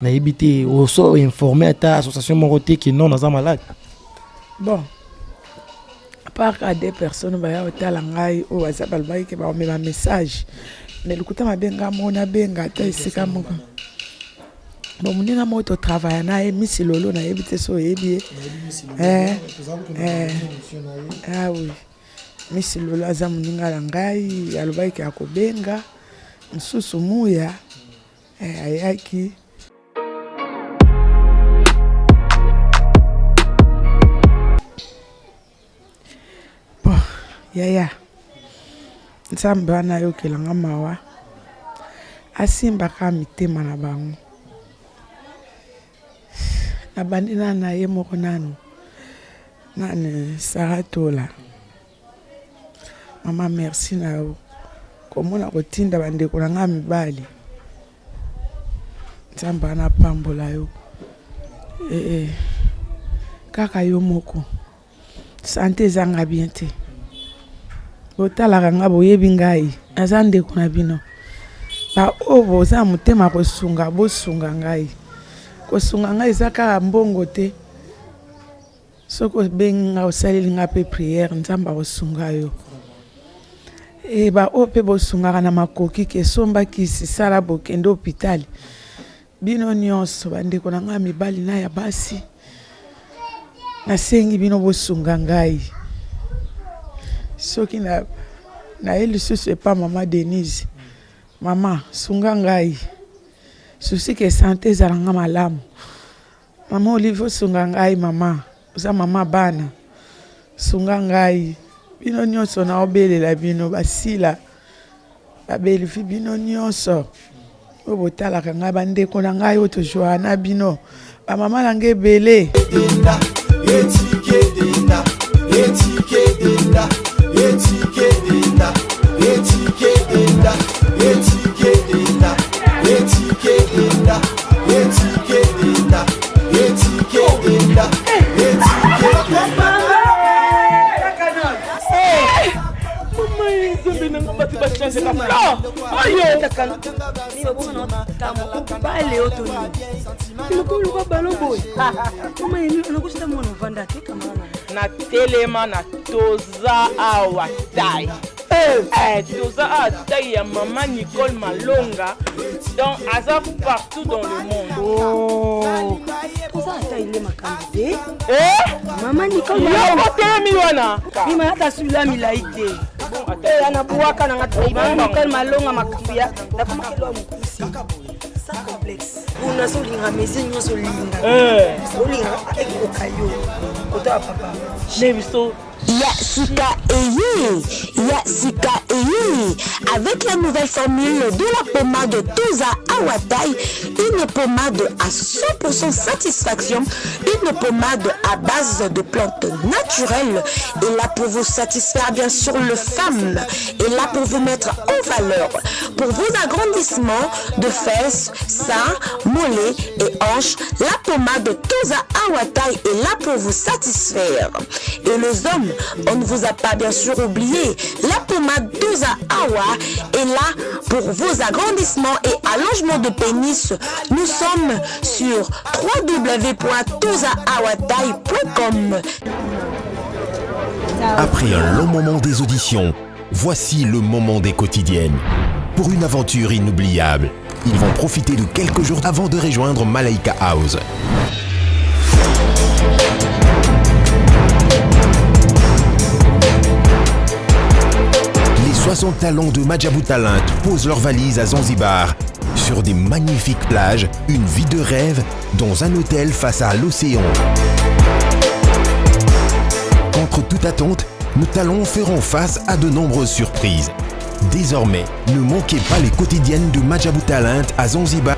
na évité aussi informer ta association moroté qui non dans un malade. Bon. À part à des personnes ba au talangai ou à sabalbai que ba me message. Mais le kuta mabenga mona benga ta isika moko. Bon munina moto travailler na Miss Lolo na évité so ebie. Ah oui. Miss Lolo azamuninga langai alubai ke akobenga. Nsusu muya. Ayaki. Yaya nzambe wana yokelanga mawa asimbaka mitema na bango na bandi na ye moko nanu nani Saratola mama merci na yo komona kotinda bandeko na nga mibali nzambe wana pambola yo kaka yo moko sante ezanga bien te botalaka nga boyebi ngai aza ndeko na bino ba oyo boza motema kosunga bosunga ngai kosunga ngai eza kaka mbongo te soki obengi nga osaleli nga mpe priere nzambe akosunga yo ba oyo mpe bosungaka na makoki ke somba kisi sala bokende hôpital bino nyonso bandeko na nga mibali na ya basi nasengi bino bosunga ngai soki na ye lisusu epa mama Denise mama sunga ngai susi ke sante ezalanga malamu mama Olive osunga ngai mama oza mama bana sunga ngai bino nyonso na obelela bino basila babelifi bino nyonso oyo botalaka ngai bandeko na ngai oyo tojoa na bino bamama na ngai ebele na telema na toza awa tai toza awa tai ya mama Nicole Malonga donc aza partout dans le monde. Toza tai le makambe mama Nicole Malonga telemi wana bima hata sula milaite ana buwaka na ngati mama Nicole Malonga makubia na kuma kelo mukusi sa complexe una solinga mezinyo solinga solinga ekokayo kota papa nebiso Yasika Eyi, avec la nouvelle formule de la pommade Toza Awatai, une pommade à 100% satisfaction, une pommade à base de plantes naturelles, et là pour vous satisfaire bien sûr le femmes, et là pour vous mettre en valeur, pour vos agrandissements de fesses, seins, mollets et hanches, la pommade Toza Awatai est là pour vous satisfaire. Et les hommes, on ne vous a pas bien sûr oublié, la pommade Toza Awa est là pour vos agrandissements et allongements de pénis. Nous sommes sur www.tozaawatai.com. Après un long moment des auditions, voici le moment des quotidiennes. Pour une aventure inoubliable, ils vont profiter de quelques jours avant de rejoindre Malaika House. Les 60 talents de Madjabou Talent posent leurs valises à Zanzibar, sur des magnifiques plages, une vie de rêve, dans un hôtel face à l'océan. Contre toute attente, nos talents feront face à de nombreuses surprises. Désormais, ne manquez pas les quotidiennes de Madjabou Talent à Zanzibar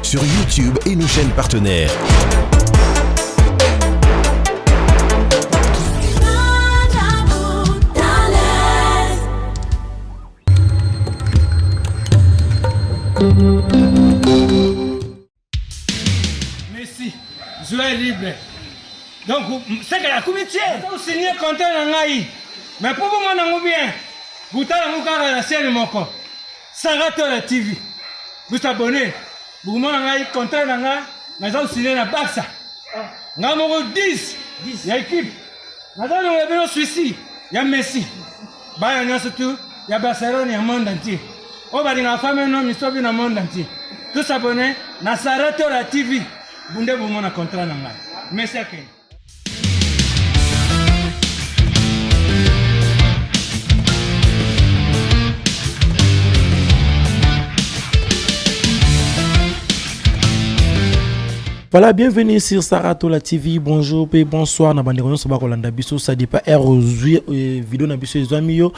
sur YouTube et nos chaînes partenaires. Merci, Joël libre. Donc, c'est que la comité, vous signez content en Aïe. Mais pour vous, mon bien, vous avez la chaîne Moko, Saratola TV. Vous abonnez. Boumon ngai contrat nanga naza signé na Barça. Nga moko 10 ya équipe. Naza na bino Suisse ya Messi. Baya nyonso tu ya Barcelone ya monde entier. O bali nga femme no misobi na monde entier. Tous abonnés na Sarato la TV. Bunde boumon na contrat nanga. Merci à Ken. Voilà, bienvenue sur Sarato la TV. Bonjour et bonsoir. Na bandeko nyonso bakolanda biso ça dépend vidéo na biso ezwamio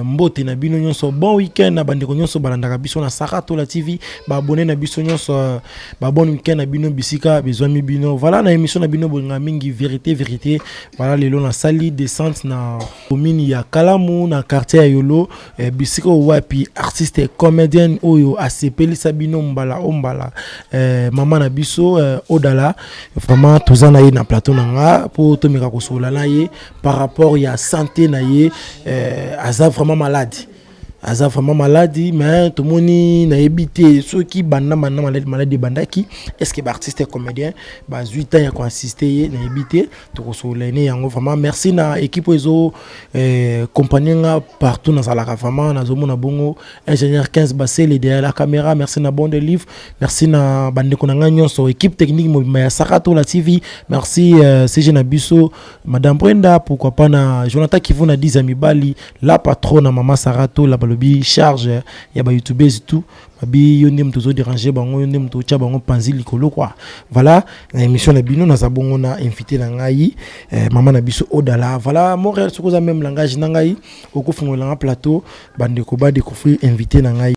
mbote na bino nyonso bon week-end na bandeko nyonso balanda biso na Sarato la TV. Ba abonné na biso nyonso ba bon week-end na bino bisika bezwami bino. Voilà na émission na bino bonga mingi vérité. Voilà lelo na sali descente na commune ya Kalamu na quartier ya Yolo bisika wapi artiste comédienne oyo asepeli sabino mbala ombala mama na biso Odala vraiment tous en na plateau nanga pour to meka kosola na ye par rapport ya santé na ye aza vraiment malade. Aza vraiment maladie mais tout moni na ebité ceux qui banda maladie bandaki est-ce que artiste comédien 8 ans ya ko assister na ebité to kosola ne yango vraiment merci na équipe ezo compagnie nga partout na sala vraiment na zomo na bongo ingénieur 15 Basel derrière la caméra merci na bon de livre merci na bande ko na nyonso équipe technique mo ya Sarato la TV merci CG na biso madame Brenda pourquoi pas na Jonathan Kivu na 10 amis Bali la patronne maman Sarato la bi charge ya ba youtubers tout babi yonde mtozo déranger bango yonde mtocha bango panzi likolo quoi voilà na émission na bino na zabongo na invité na ngai maman na biso Odala voilà Montréal sokoza même langage na ngai okofungola na plateau bande ko ba découvrir invité na ngai.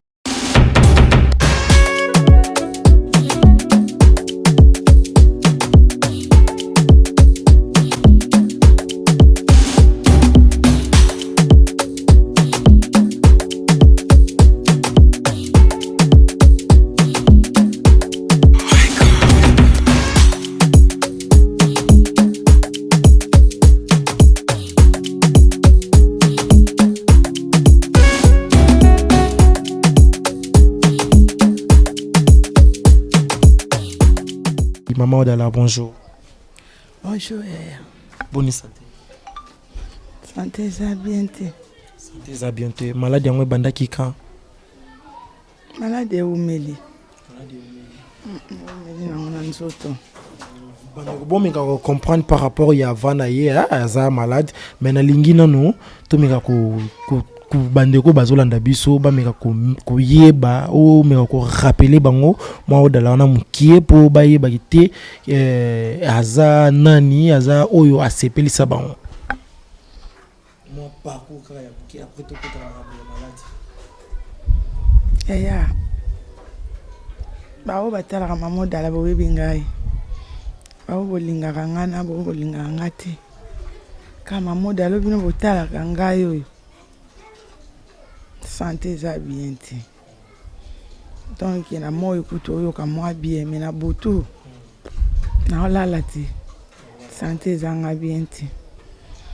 Maman Odala, bonjour. Bonjour. Bonne santé. Santé ça bien. Santé ça bien. Malade yango banda ki kan? Malade umeli. Umeli na ngona nzoto. Bon meka ko comprendre par rapport ya vana ye aza malade mais na lingi nanu to meka ko bandeko bazolanda biso ba meka ko yeba o meka ko rappeler bango moi Odala na mukie po ba yeba kite aza nani aza oyo asepelisa bango moi parcours ka ya mukie après to kota malade ya ba o batala ka maman Odala bo webingai ba o bolingaka ngana bo bolingaka ngate ka maman Odala bino botala ka ngai oyo santé ça bien te donc na moyo kuto yo ka moi bien mais na boto na la te santé ça nga bien te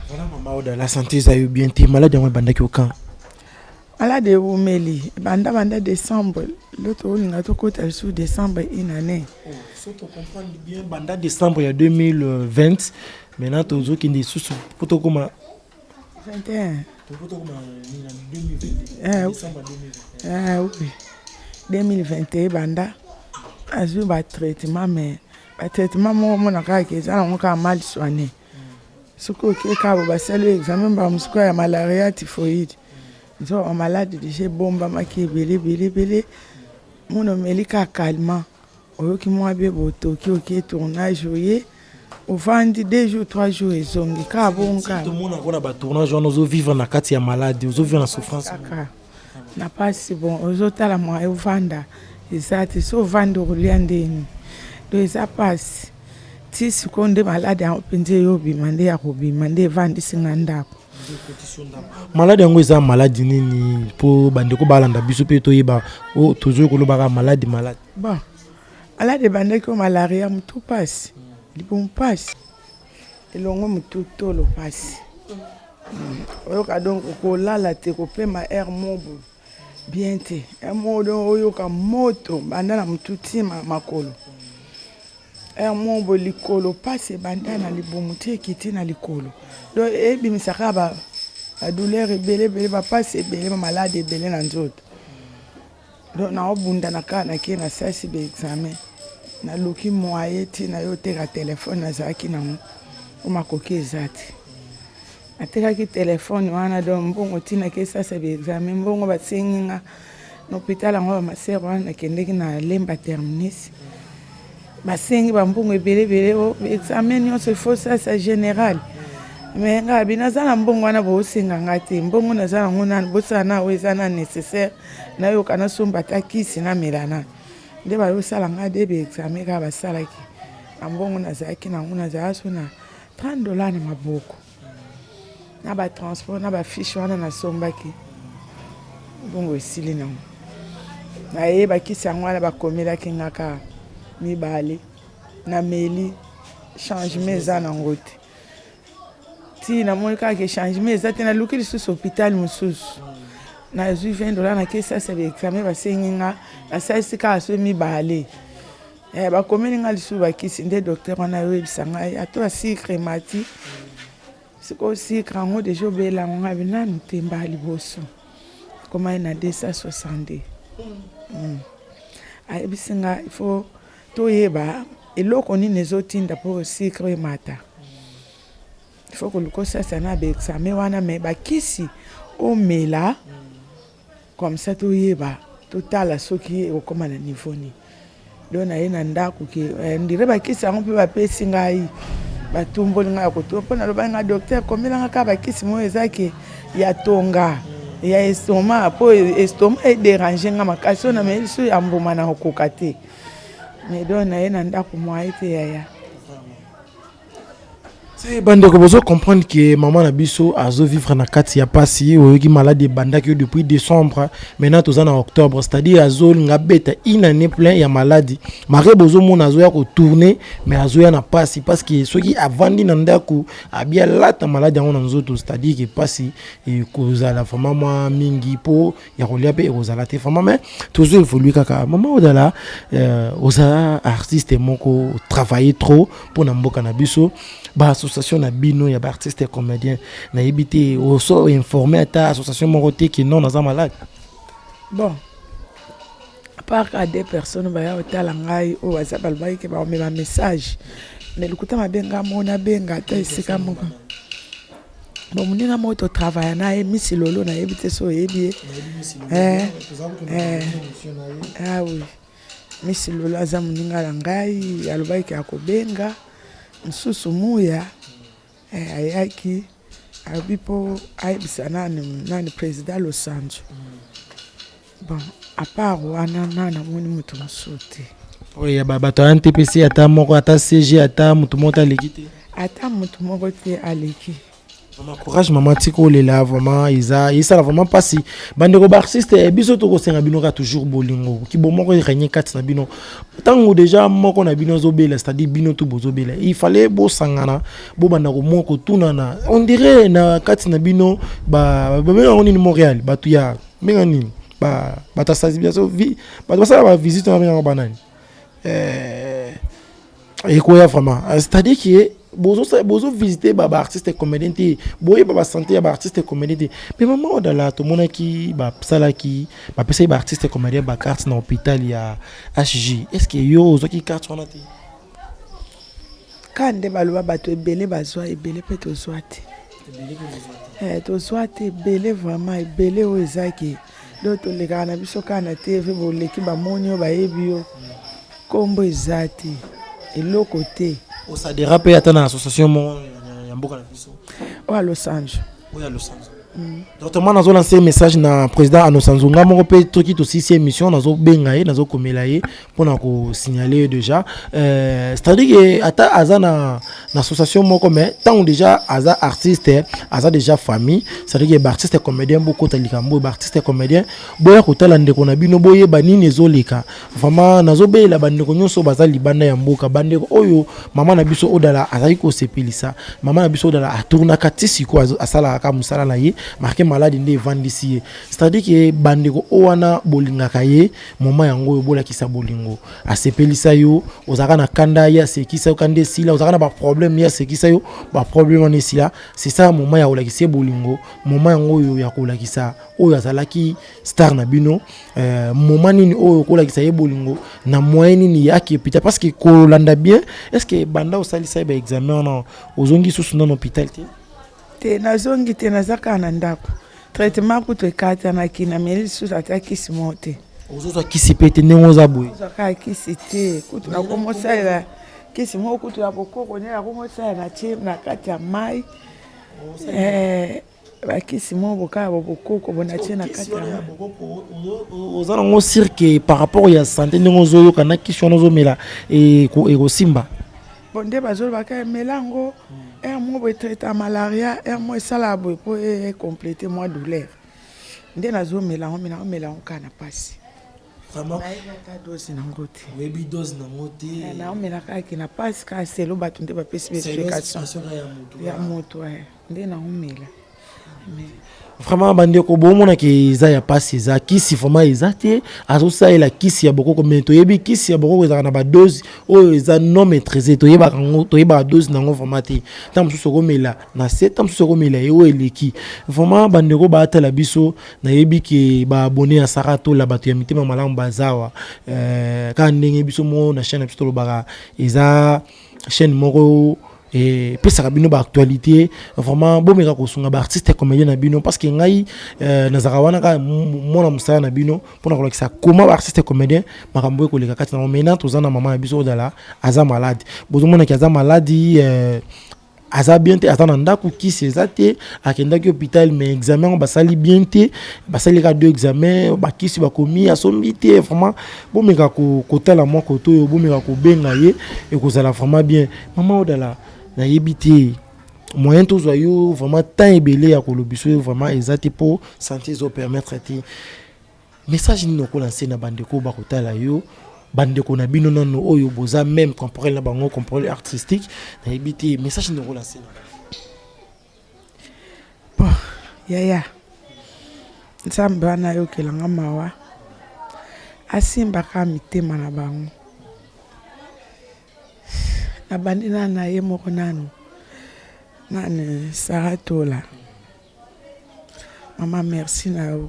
voilà maman Odala santé ça yo bien te malade yango banda ki okan malade umeli banda décembre l'autre on a to kota sur décembre une année so to comprendre bien banda décembre ya 2020 maintenant tozo ki ndi susu poto koma 21 oui 2021 banda azu ba traitement mais ba traitement mo na ka ke za ngo ka mal soigné suko ke ka ba selo examen ba musko ya malaria typhoïde zo malade de chez bomba maki belé mono melika calmant oyo ki mo abe boto ki oké tournage oye au vandi 2 jours 3 jours ezongi ka bonka tout le monde a ba tournage on ozo vivre na kati ya malade ozo vivre na souffrance na pas si bon ozo tala mo e vanda ezati so vando ruliandeni do eza passe ti seconde malade en penze yo bi mande ya ko bi mande vandi singanda malade yango eza malade nini po bande ko balanda biso pe to yeba o toujours ko lobaka malade bon malade bande ko malaria mutu passe libon passe elongo mutu tolo passe oyo ka donc ko lala te ko pema air mobo bien te modo oyoka moto banda na mututi makolo mo likolo pase banda na libumu te kiti na likolo do ebimisaka ba douleur ebele ba passe ebele ba malade ebele na nzoto do na obunda na kana ke na sasi be examen na luki moye ti na yo teka telefone nazalaki nango omakoki ezati atekaki telefone wana do mbongo tina ke sasa be examen mbongo basengi nga na hôpital yango bamasere wana nakendeki na lemba terminus basengi bambongo ebele o examen nyonso ifo sasa général mais nga binaza na mbongo wana bosenga nga te mbongo naza nango nani bosala na oyo eza na nécessaire nayoka nasomba ta kisi na melana nde bayosala nga de be examen kaka basalaki na mbongo nazalaki nango nazala so na $30 na maboko na batransport na bafiche wana nasombaki bongo esili nango nayebakisi yango wana bakomelaki nga kaka mibale na meli changement eza nango te ti namoni kaka changement eza te naluki lisusu hôpital mosusu nazwi $20 nakei sasa baexamen basengi nga nasalisi kaka so mibale bakomeli nga lisusu bakisi nde docteur wana yoyebisa ngai ato asikre mati sikoyo sikre yango deja obelango nga binanu te mba liboso komai na 260 ayebisi nga ifo toyeba eloko nini ezotinda mpo sikre emata ifo koluka sasa na baexamen wana me bakisi omela comme ça toyeba totala soki okoma na niveau ni do na ye na ndako ke ndire bakisi yango mpe bapesi ngai batumboli ngai yakotua mpo nalobai nga docteur komelanga kaka bakisi moyo ezaki ya tonga ya estoma mpo estoma ederange nga makasi oyo na meyeli so ya mbuma na kokoka te me do na ye na ndako mwaye te yaya bandeko bozo comprendre que maman na biso azo vivre na kati ya pasi oyoki malade bandaki depuis décembre maintenant toza na octobre c'est-à-dire azo nga beta une année plein ya maladie mare bozo mona azo ya ko tourner mais azo ya na pasi parce que soki avandi na ndako abia lata malade yango na nzoto c'est-à-dire que pasi e kozala vraiment moi mingi po ya kolia pe kozala te vraiment mais tozo évoluer kaka maman odala oza artiste moko travailler trop pour na mboka na biso ba association na bino ya ba artiste et comédien na yebité oso informer ata association moroté qui non naza malade bon à part à des personnes ba ya otala ngai o WhatsApp albai ke ba mema message mais lukuta mabenga mona benga ta isika moko bon munina moto travailler na Miss Lolo na yebité so yebie ah oui Miss Lolo aza muninga ngai albai ke akobenga nsusu muya ayaki abipo ayebisa nani président Losanjo bon à part wana namoni mutu mosusu te oyo bato ya NTPC ata moko ata CG ata mutu moko aleki te ata mutu moko te aleki Maman courage maman tiko lela vraiment isa la vraiment pas si bandeko ba artiste biso to ko senga bino ka toujours bolingo ki bo moko régner kat na bino tango déjà moko na bino zobela c'est-à-dire bino to bozobela il fallait bo sangana bo bandako moko tunana on dirait na kat na bino ba on ni Montréal ba tu ya menga nini ba ta sazi biso vi ba ça ba visite na menga banani et quoi vraiment c'est-à-dire que bozo visiter baba artiste comédien te boye baba santé ba artiste comédien te mais maman odala to mona ki ba sala ki ba pesa ba artiste comédien ba carte na hôpital ya HJ est-ce que yo zo ki carte wana te kande baloba bato ebele bazwa ebele pe to zwate to zwate ebele vraiment ebele o ezaki do to leka na biso kana TV bo leki ba monyo ba yebio kombo ezati eloko te o sa déraper ata na association mo ya mboka na biso o à Los Angeles oui à Los Angeles Doctement nazo lancer message na président Anosanzo nga moko pe toki to 6e émission nazo benga ye nazo komela ye pona ko signaler déjà c'est-à-dire que ata azana association moko mais tant déjà aza artiste aza déjà famille ça veut dire que artiste comédien beaucoup talikambo artiste comédien boya kotala ndeko na bino boye banini ezoleka vraiment nazobe la bandeko nyonso baza libanda ya mboka bandeko oyo mama na biso odala azali ko sepelisa mama na biso odala atourna katisi ko asala ka musala na ye marqué malade nde vandisi c'est-à-dire que bandeko owana bolingaka ye mama yango bola kisa bolingo asepelisa yo ozaka na kanda ya sekisa yo kande sila ozaka na ba problème ya sekisa yo ba problème on sila c'est ça mama ya olakisa bolingo mama yango yo ya kolakisa oyo azalaki star na bino mama nini oyo kolakisa ye bolingo na moyen nini yaki pita parce que kolanda bien est-ce que banda osalisa ba examen na ozongi susu na hôpital te nazongi te nazaka na ndako traitement kuto ekata na kina meli susu ataki simote ozoza kisi pete nengo za boye ozaka kisi te kuto na komosala kisi mo kuto ya bokoko ne ya komosala na tie na kati ya mai bakisi mo boka bokoko bona tie na kati ya bokoko ozana ngo cirque par rapport ya santé nengo zo yoka na kisi ono zo mela e ko simba bonde bazolo baka melango mo bo traiter malaria mo sala bo pour compléter moi douleur nde nazo melango melango kana pasi vraiment ta dose na ngote webi dose na ngote na melaka ki na pasi ka selo bato nde ba pesi explication ya moto nde na umela vraiment bandeko bomona ke eza ya pasi eza kisi vraiment ezate azosalela kisi ya bokoko mais toyebi kisi ya bokoko ezaka na ba dose oyo eza non maîtrisé toyeba dose nango vraiment te tant mosusu komela na 7 ans mosusu komela eyo eleki vraiment bandeko baatala biso nayebi ke ba abonné ya Sarato la bato ya mitema malamu bazawa ka ndenge biso mo na chaîne ya biso tolobaka eza chaîne moko et puis ça rabino ba actualité vraiment bomeka kosunga ba artiste comédien na bino parce que ngai nazarawana ka mona musaya na bino pona ko lakisa comment ba artiste comédien makambo ko leka kati na maintenant tozana mama na biso dala aza malade bozomona ki aza malade aza bien te atana ndako kisi ezate akendaki hôpital mais examen basali bien te basali ka deux examens bakisi bakomi asombi te vraiment bomeka ko kotala mo koto yo bomeka ko benga ye et kozala vraiment bien mama odala na yebité moyen tous yo vraiment temps ebelé ya kolobiso vraiment ezate pour santé zo permettre te message ni ko lancer na bandeko ba kotala yo bandeko na bino nano oyo boza même temporel na bango temporel artistique na yebité message ni ko lancer bon yaya nzamba na yo kelanga mawa asimba ka mitema na bango na bandina na ye moko nanu nane Sarato la mama merci na yo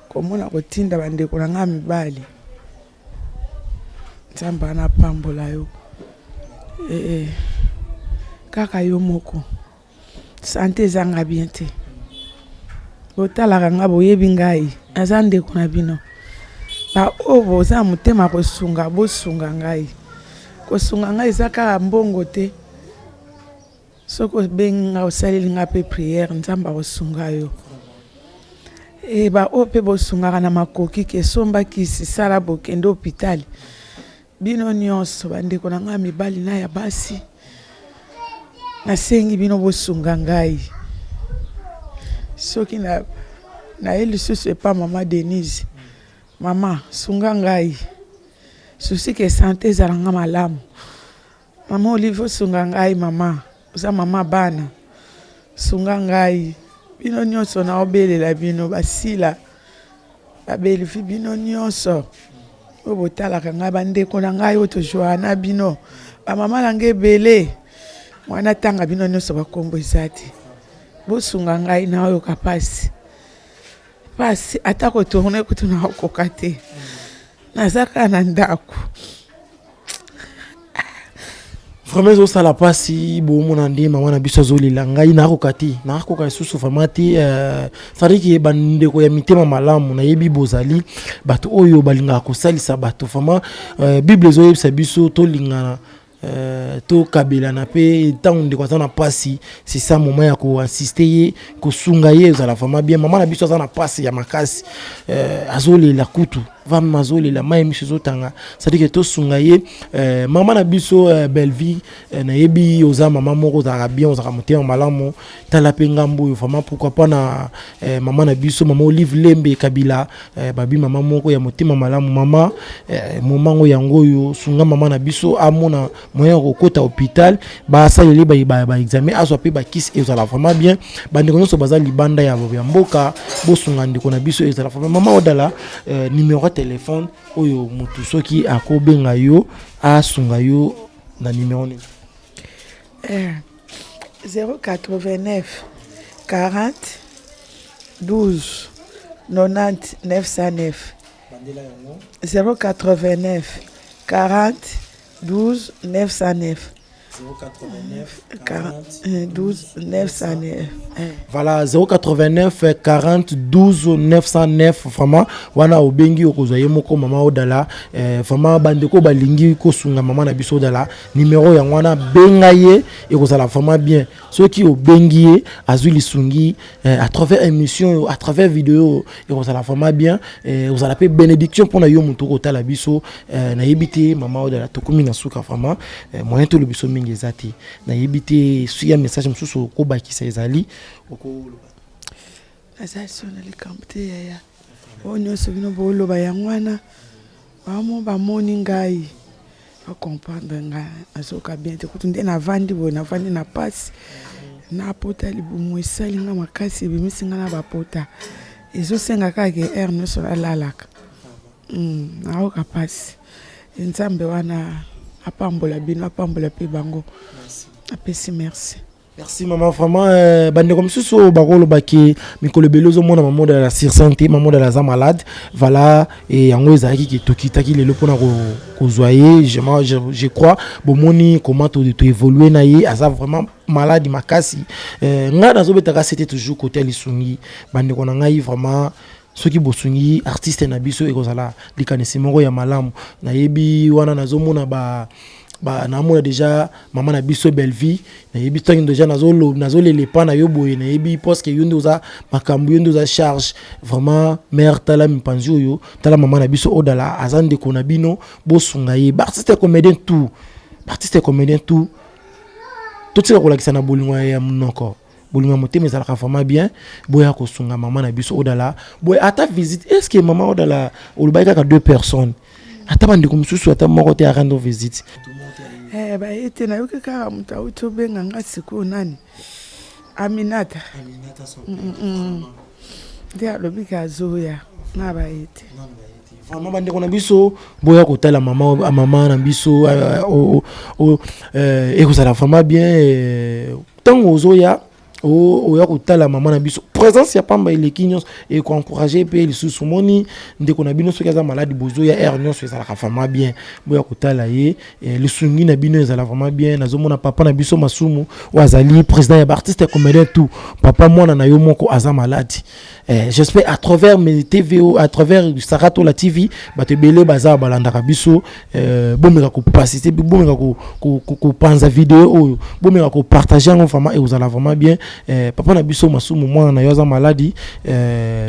komona kotinda bandeko na nga mibali nzamba na pambola yo kaka yo moko santé ezanga bien te botalaka nga boyebi ngai aza ndeko na bino ba oyo boza motema kosunga bosunga ngai kosunga ngai eza kaka mbongo te soko benga osaleli nga mpe priere nzambe akosunga yo ba oyo mpe bosungaka na makoki ke somba kisi sala bokende hôpital bino nyonso bandeko na nga mibali na ya basi nasengi bino bosunga ngai soki na ye lisusu epa mama Denise mama sunga ngai susi ke santé ezalanga malamu mama Olive sunga ngai mama oza mama bana sunga ngai bino nyonso na obelela bino basila babelifi bino nyonso oyo botalaka ngai bandeko na ngai oyo tojoa na bino bamama na ngai ebele mwana tanga bino nyonso bakombo eza te bosunga ngai na oyoka pasi ata kotourne kutu na okoka te nazaka na ndako vraiment ezosala pasi bomona nde mama na biso azolela ngai nakoka te nakoka susu vraiment te fariki bandeko ya mitema malamu nayebi bozali bato oyo balingaka kosalisa bato vraiment bible ezoyebisa biso tolingana to kabelana pe ntango ndeko aza na pasi c'est ça moment ya koinsiste ye kosunga ye ezala vraiment bien mama na biso aza na pasi ya makasi azolela kutu va mazoli la mai miso tanga ça dit que to sungaye maman na biso belle vie na yebi oza maman moko za bien oza monter en malamu tala pengambo vraiment pourquoi pas na maman na biso maman Olive Lembe Kabila babi maman moko ya motima malamu mama momango yango yo sunga maman na biso amona moyen kokota hôpital ba saleli ba examen aso pe ba kiss et la vraiment bien bandeko nyonso baza libanda ya mboka bo sunga ndiko na biso et la vraiment maman odala numéro de téléphone oyo mutu soki akobenga yo asunga yo na numéro ni 089 40 12 90 909 089 40 12 909 089 40 12 909 voilà 089 40 12 909 vraiment wana obengi okozwaye moko mama odala vraiment bandeko balingi kosunga mama na biso odala numéro ya wana benga ye ekozala vraiment bien ceux qui obengi ye azwi lisungi à travers émission à travers vidéo ekozala vraiment bien ozala pe bénédiction pour na yo mutu kotala biso na yebite mama odala tokumi na suka vraiment moyen to le biso mingi ezati na yebite suya message mususu ko bakisa ezali azasona likamte ya onyoso bino boloba ya ngwana bamo bamoni ngai ba comprendre nga asoka bien te kutunde na vandi na passe na pota libumu esali nga makasi ebimisi nga na bapota ezosenga kaka air nyonso alalaka naoka passe nzambe wana apambola bino apambola pe bango apesi merci. Merci maman vraiment bande comme ça bakolo baki mikolo belozo mona maman de la santé maman de la za malade voilà et yango ezaki ki tokitaki lelo pona ko zoyer je crois bomoni comment to évoluer na ye asa vraiment malade makasi nga nazo betaka c'était toujours côté lisungi bande kona ngai vraiment ceux qui bosungi artiste na biso ekozala likanisi moko ya malamu na yebi wana nazomona ba namona déjà maman na biso belle vie na yebi tangi déjà nazole le pa na yo boye na yebi parce que yondo za makambu yondo za charge vraiment mère tala mpanzi yo tala maman na biso odala azande ko na bino bosunga ye artiste comédien tout tsika ko lakisa na bolingwa ya mnoko bolingwa motema ezalaka vraiment bien boya ko sunga maman na biso odala boya ata visite est-ce que maman odala olubaika ka 2 personnes ata bandi kumsusu ata moko te rendre visite ba ete na yoke kaka mutu auto benga nga siku nani Aminata nde alobi ka zoya na ba ete vraiment bandi ko na biso boya ko tala mama na biso ekozala vraiment bien tango ozoya oya kotala maman na biso présence ya pamba eleki nyonso et ko encourager pe lisusu moni ndeko na bino soki aza malade bozo ya air nyonso ezalaka vraiment bien boya kotala ye lisungi na bino ezala vraiment bien nazomona papa na biso masumu wazali président ya artiste comédien tout papa mwana na yo moko aza malade j'espère à travers mes TVO à travers Sarato la TV bato belé baza balandaka biso bomeka ko passer bomeka ko panza vidéo bomeka ko partager en vraiment et ezala vraiment bien papa na biso masumu mwana na yo aza maladi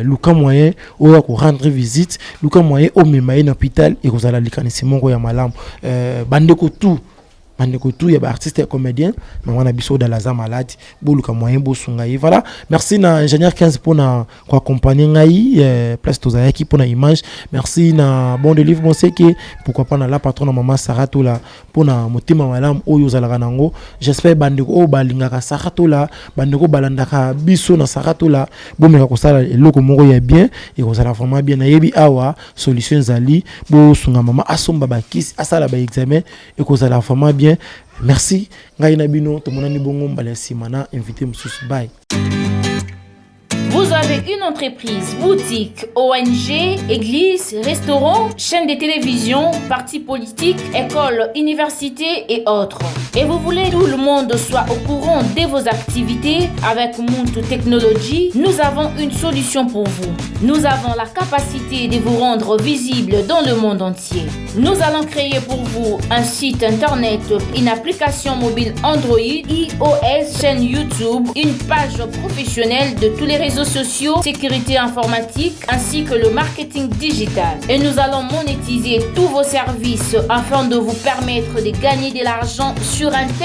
luka moyen oya ko rendre visite luka moyen o mema na hôpital et kozala likanisi moko ya malamu bandeko tout ya ba artiste comédien maman na biso dans la za malade boluka moyen bosunga ye voilà merci na ingénieur 15 pour na ko accompagner ngai place tozaya ki pour na image merci na bon de livre monseke pourquoi pas na la patron na maman Sarato la pour na motima malamu oyo zalaka nango j'espère bandeko o balingaka Sarato la bandeko balandaka biso na Sarato la bomeka ko sala eloko moko ya bien et ko sala vraiment bien na yebi awa solution zali bo sunga mama asomba ba kisi asala ba examen et ko sala vraiment bien. Merci. Ngai na bino to monani bongo mbala simana invité mususu bye. Vous avez une entreprise, boutique, ONG, église, restaurant, chaîne de télévision, parti politique, école, université et autres. Et vous voulez que tout le monde soit au courant de vos activités avec Muntu Technology, nous avons une solution pour vous. Nous avons la capacité de vous rendre visible dans le monde entier. Nous allons créer pour vous un site internet, une application mobile Android, iOS, chaîne YouTube, une page professionnelle de tous les réseaux sociaux sociaux, sécurité informatique ainsi que le marketing digital. Et nous allons monétiser tous vos services afin de vous permettre de gagner de l'argent sur Internet.